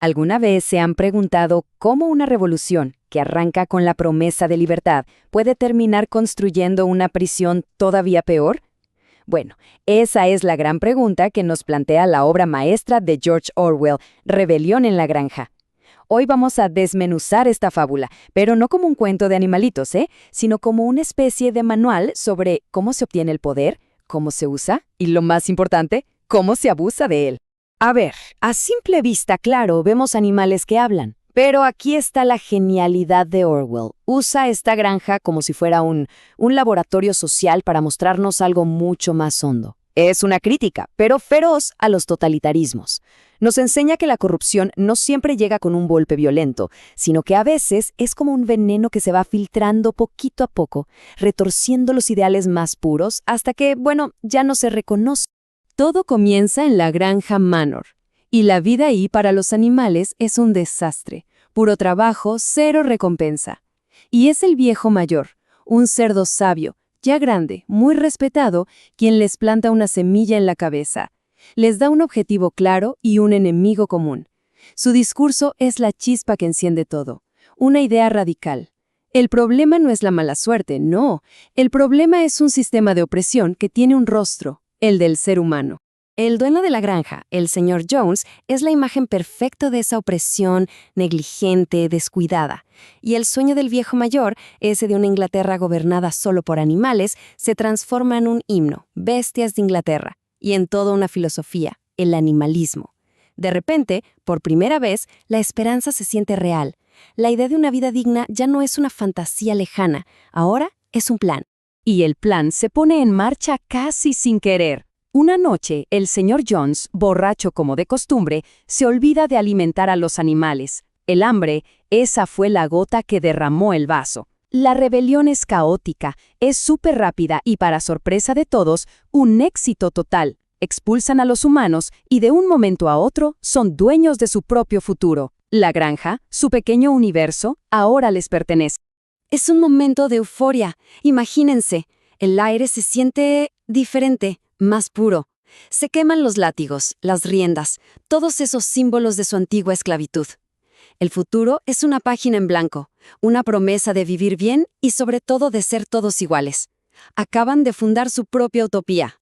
¿Alguna vez se han preguntado cómo una revolución que arranca con la promesa de libertad puede terminar construyendo una prisión todavía peor? Bueno, esa es la gran pregunta que nos plantea la obra maestra de George Orwell, Rebelión en la Granja. Hoy vamos a desmenuzar esta fábula, pero no como un cuento de animalitos, sino como una especie de manual sobre cómo se obtiene el poder, cómo se usa y, lo más importante, cómo se abusa de él. A ver, a simple vista, claro, vemos animales que hablan. Pero aquí está la genialidad de Orwell. Usa esta granja como si fuera un laboratorio social para mostrarnos algo mucho más hondo. Es una crítica, pero feroz, a los totalitarismos. Nos enseña que la corrupción no siempre llega con un golpe violento, sino que a veces es como un veneno que se va filtrando poquito a poco, retorciendo los ideales más puros hasta que, ya no se reconoce. Todo comienza en la granja Manor, y la vida ahí para los animales es un desastre. Puro trabajo, cero recompensa. Y es el viejo mayor, un cerdo sabio, ya grande, muy respetado, quien les planta una semilla en la cabeza. Les da un objetivo claro y un enemigo común. Su discurso es la chispa que enciende todo, una idea radical. El problema no es la mala suerte, no. El problema es un sistema de opresión que tiene un rostro, el del ser humano. El dueño de la granja, el señor Jones, es la imagen perfecta de esa opresión negligente, descuidada. Y el sueño del viejo mayor, ese de una Inglaterra gobernada solo por animales, se transforma en un himno, Bestias de Inglaterra, y en toda una filosofía, el animalismo. De repente, por primera vez, la esperanza se siente real. La idea de una vida digna ya no es una fantasía lejana, ahora es un plan. Y el plan se pone en marcha casi sin querer. Una noche, el señor Jones, borracho como de costumbre, se olvida de alimentar a los animales. El hambre, esa fue la gota que derramó el vaso. La rebelión es caótica, es súper rápida y, para sorpresa de todos, un éxito total. Expulsan a los humanos y de un momento a otro son dueños de su propio futuro. La granja, su pequeño universo, ahora les pertenece. Es un momento de euforia. Imagínense, el aire se siente diferente, más puro. Se queman los látigos, las riendas, todos esos símbolos de su antigua esclavitud. El futuro es una página en blanco, una promesa de vivir bien y sobre todo de ser todos iguales. Acaban de fundar su propia utopía.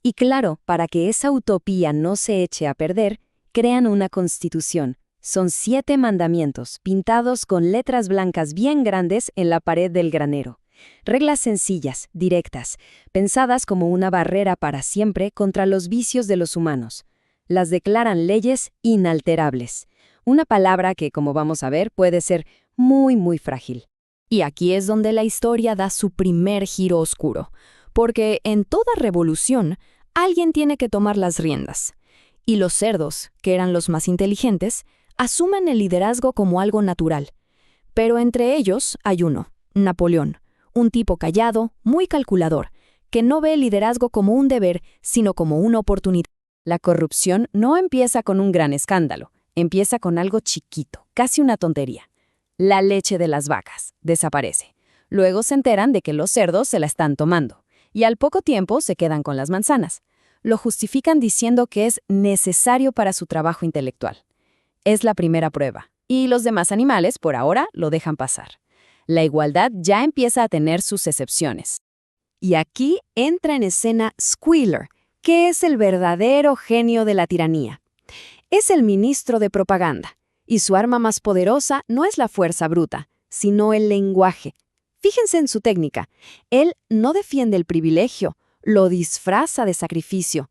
Y claro, para que esa utopía no se eche a perder, crean una constitución. Son 7 mandamientos, pintados con letras blancas bien grandes en la pared del granero. Reglas sencillas, directas, pensadas como una barrera para siempre contra los vicios de los humanos. Las declaran leyes inalterables. Una palabra que, como vamos a ver, puede ser muy, muy frágil. Y aquí es donde la historia da su primer giro oscuro. Porque en toda revolución, alguien tiene que tomar las riendas. Y los cerdos, que eran los más inteligentes, asumen el liderazgo como algo natural. Pero entre ellos hay uno, Napoleón. Un tipo callado, muy calculador, que no ve el liderazgo como un deber, sino como una oportunidad. La corrupción no empieza con un gran escándalo, empieza con algo chiquito, casi una tontería. La leche de las vacas desaparece. Luego se enteran de que los cerdos se la están tomando, y al poco tiempo se quedan con las manzanas. Lo justifican diciendo que es necesario para su trabajo intelectual. Es la primera prueba, y los demás animales, por ahora, lo dejan pasar. La igualdad ya empieza a tener sus excepciones. Y aquí entra en escena Squealer, que es el verdadero genio de la tiranía. Es el ministro de propaganda, y su arma más poderosa no es la fuerza bruta, sino el lenguaje. Fíjense en su técnica. Él no defiende el privilegio, lo disfraza de sacrificio.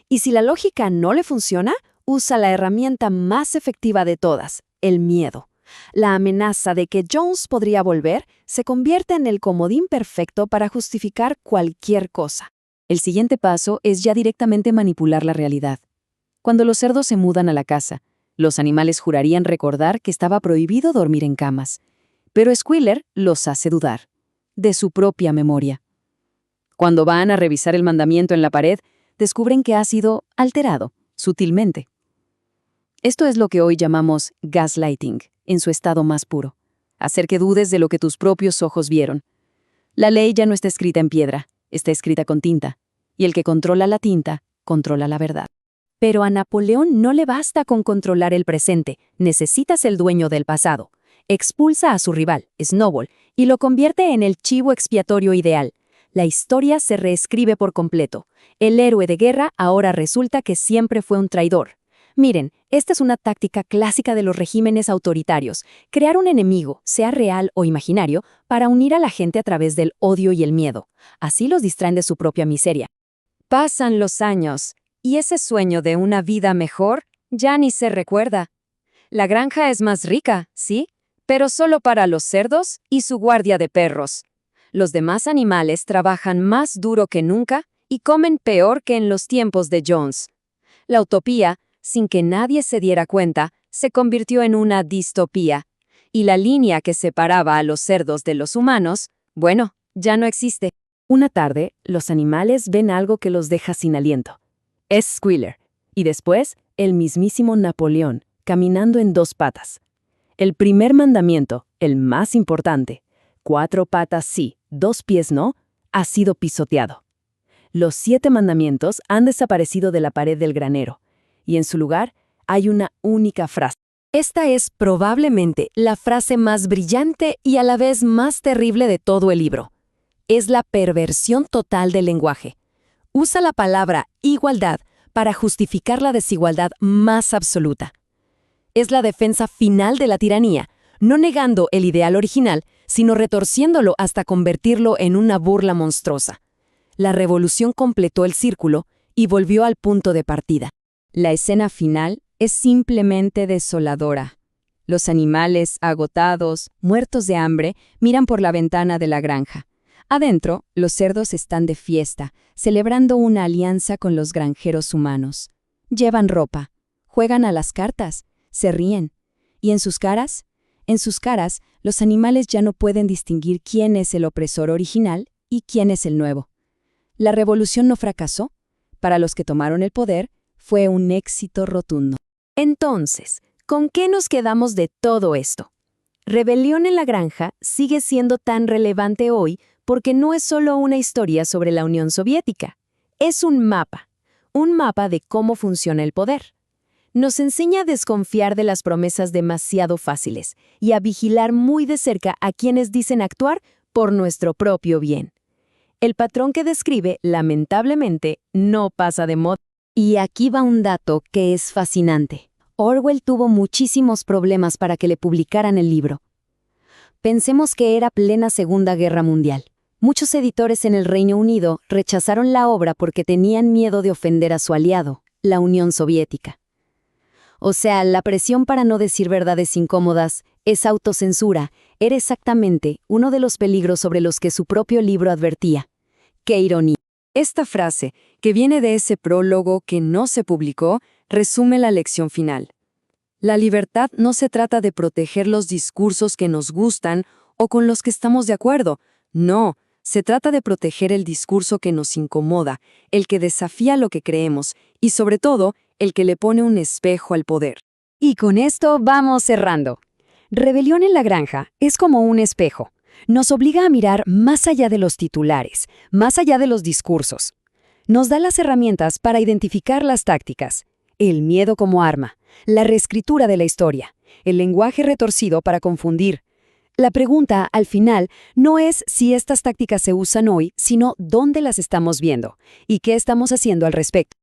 Y si la lógica no le funciona, usa la herramienta más efectiva de todas, el miedo. La amenaza de que Jones podría volver se convierte en el comodín perfecto para justificar cualquier cosa. El siguiente paso es ya directamente manipular la realidad. Cuando los cerdos se mudan a la casa, los animales jurarían recordar que estaba prohibido dormir en camas. Pero Squealer los hace dudar de su propia memoria. Cuando van a revisar el mandamiento en la pared, descubren que ha sido alterado, sutilmente. Esto es lo que hoy llamamos gaslighting, en su estado más puro. Hacer que dudes de lo que tus propios ojos vieron. La ley ya no está escrita en piedra, está escrita con tinta. Y el que controla la tinta, controla la verdad. Pero a Napoleón no le basta con controlar el presente, necesita ser el dueño del pasado. Expulsa a su rival, Snowball, y lo convierte en el chivo expiatorio ideal. La historia se reescribe por completo. El héroe de guerra ahora resulta que siempre fue un traidor. Miren, esta es una táctica clásica de los regímenes autoritarios, crear un enemigo, sea real o imaginario, para unir a la gente a través del odio y el miedo. Así los distraen de su propia miseria. Pasan los años, y ese sueño de una vida mejor ya ni se recuerda. La granja es más rica, sí, pero solo para los cerdos y su guardia de perros. Los demás animales trabajan más duro que nunca y comen peor que en los tiempos de Jones. La utopía, sin que nadie se diera cuenta, se convirtió en una distopía. Y la línea que separaba a los cerdos de los humanos, bueno, ya no existe. Una tarde, los animales ven algo que los deja sin aliento. Es Squealer, y después, el mismísimo Napoleón, caminando en 2 patas. El primer mandamiento, el más importante, 4 patas sí, 2 pies no, ha sido pisoteado. Los 7 mandamientos han desaparecido de la pared del granero, y en su lugar hay una única frase. Esta es probablemente la frase más brillante y a la vez más terrible de todo el libro. Es la perversión total del lenguaje. Usa la palabra igualdad para justificar la desigualdad más absoluta. Es la defensa final de la tiranía, no negando el ideal original, sino retorciéndolo hasta convertirlo en una burla monstruosa. La revolución completó el círculo y volvió al punto de partida. La escena final es simplemente desoladora. Los animales, agotados, muertos de hambre, miran por la ventana de la granja. Adentro, los cerdos están de fiesta, celebrando una alianza con los granjeros humanos. Llevan ropa, juegan a las cartas, se ríen. ¿Y en sus caras? En sus caras, los animales ya no pueden distinguir quién es el opresor original y quién es el nuevo. La revolución no fracasó. Para los que tomaron el poder, fue un éxito rotundo. Entonces, ¿con qué nos quedamos de todo esto? Rebelión en la Granja sigue siendo tan relevante hoy porque no es solo una historia sobre la Unión Soviética. Es un mapa de cómo funciona el poder. Nos enseña a desconfiar de las promesas demasiado fáciles y a vigilar muy de cerca a quienes dicen actuar por nuestro propio bien. El patrón que describe, lamentablemente, no pasa de moda. Y aquí va un dato que es fascinante. Orwell tuvo muchísimos problemas para que le publicaran el libro. Pensemos que era plena Segunda Guerra Mundial. Muchos editores en el Reino Unido rechazaron la obra porque tenían miedo de ofender a su aliado, la Unión Soviética. O sea, la presión para no decir verdades incómodas, esa autocensura, era exactamente uno de los peligros sobre los que su propio libro advertía. ¡Qué ironía! Esta frase, que viene de ese prólogo que no se publicó, resume la lección final. La libertad no se trata de proteger los discursos que nos gustan o con los que estamos de acuerdo. No, se trata de proteger el discurso que nos incomoda, el que desafía lo que creemos y, sobre todo, el que le pone un espejo al poder. Y con esto vamos cerrando. Rebelión en la Granja es como un espejo. Nos obliga a mirar más allá de los titulares, más allá de los discursos. Nos da las herramientas para identificar las tácticas, el miedo como arma, la reescritura de la historia, el lenguaje retorcido para confundir. La pregunta, al final, no es si estas tácticas se usan hoy, sino dónde las estamos viendo y qué estamos haciendo al respecto.